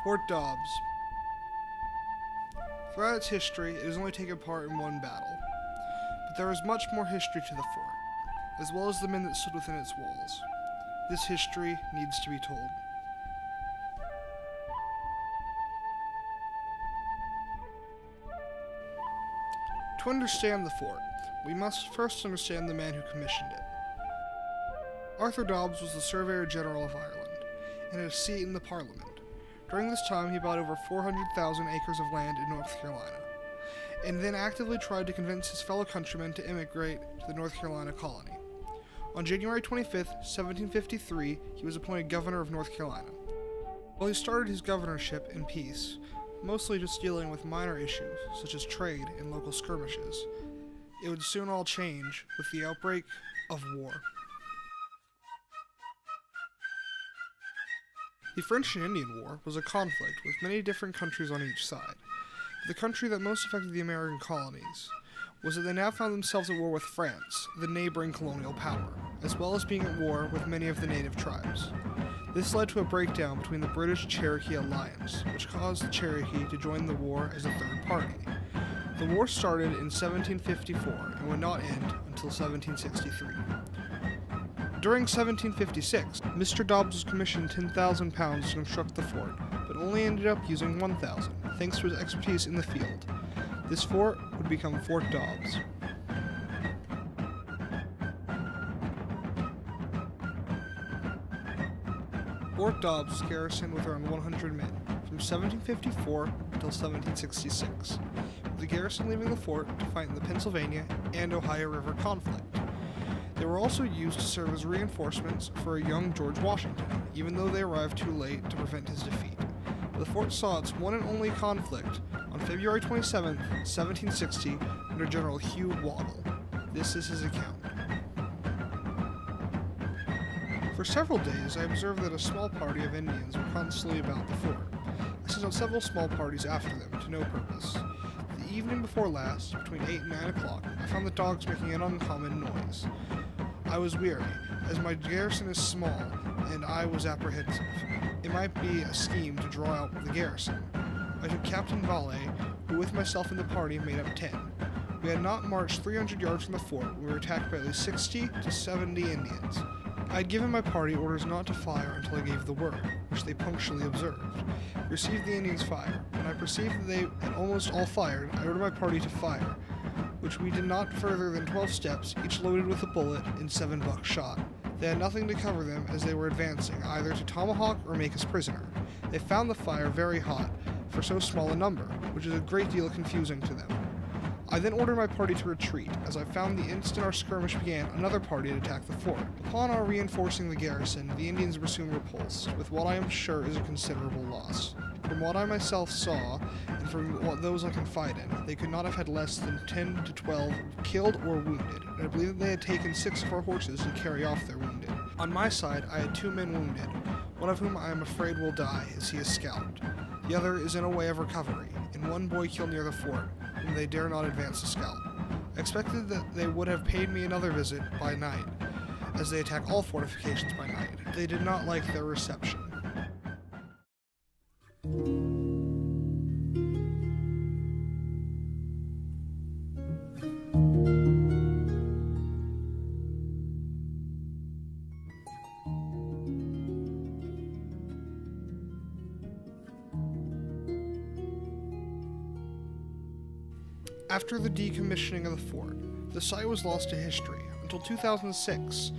Fort Dobbs. Throughout its history, it has only taken part in one battle, but there is much more history to the fort, as well as the men that stood within its walls. This history needs to be told. To understand the fort, we must first understand the man who commissioned it. Arthur Dobbs was the Surveyor General of Ireland, and had a seat in the Parliament. During this time, he bought over 400,000 acres of land in North Carolina, and then actively tried to convince his fellow countrymen to immigrate to the North Carolina colony. On January 25, 1753, he was appointed governor of North Carolina. While he started his governorship in peace, mostly just dealing with minor issues such as trade and local skirmishes, it would soon all change with the outbreak of war. The French and Indian War was a conflict with many different countries on each side, but the country that most affected the American colonies was that they now found themselves at war with France, the neighboring colonial power, as well as being at war with many of the native tribes. This led to a breakdown between the British-Cherokee alliance, which caused the Cherokee to join the war as a third party. The war started in 1754 and would not end until 1763. During 1756, Mr. Dobbs was commissioned £10,000 to construct the fort, but only ended up using $1,000, thanks to his expertise in the field. This fort would become Fort Dobbs. Fort Dobbs was garrisoned with around 100 men, from 1754 until 1766, with the garrison leaving the fort to fight in the Pennsylvania and Ohio River conflict. They were also used to serve as reinforcements for a young George Washington, even though they arrived too late to prevent his defeat. The fort saw its one and only conflict on February 27, 1760, under General Hugh Waddell. This is his account. For several days, I observed that a small party of Indians were constantly about the fort. I sent out several small parties after them, to no purpose. The evening before last, between 8 and 9 o'clock, I found the dogs making an uncommon noise. I was weary, as my garrison is small, and I was apprehensive. It might be a scheme to draw out the garrison. I took Captain Valet, who with myself and the party made up 10. We had not marched 300 yards from the fort when we were attacked by at least 60 to 70 Indians. I had given my party orders not to fire until I gave the word, which they punctually observed. We received the Indians' fire. When I perceived that they had almost all fired, I ordered my party to fire, which we did not further than 12 steps, each loaded with a bullet and 7 buck shot. They had nothing to cover them as they were advancing, either to tomahawk or make us prisoner. They found the fire very hot for so small a number, which is a great deal confusing to them. I then ordered my party to retreat, as I found the instant our skirmish began, another party had attacked the fort. Upon our reinforcing the garrison, the Indians were soon repulsed, with what I am sure is a considerable loss. From what I myself saw, and from those I confide in, they could not have had less than 10 to 12 killed or wounded, and I believe that they had taken 6 of our horses to carry off their wounded. On my side, I had 2 men wounded, one of whom I am afraid will die, as he is scalped. The other is in a way of recovery, and one boy killed near the fort, whom they dare not advance to scalp. I expected that they would have paid me another visit by night, as they attack all fortifications by night. They did not like their reception. After the decommissioning of the fort, the site was lost to history until 2006,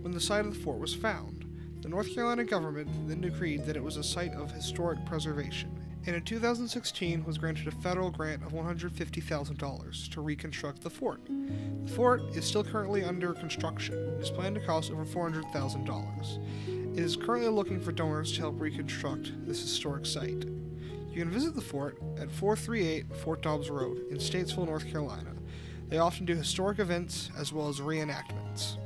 when the site of the fort was found. The North Carolina government then decreed that it was a site of historic preservation, and in 2016 was granted a federal grant of $150,000 to reconstruct the fort. The fort is still currently under construction and is planned to cost over $400,000. It is currently looking for donors to help reconstruct this historic site. You can visit the fort at 438 Fort Dobbs Road in Statesville, North Carolina. They often do historic events as well as reenactments.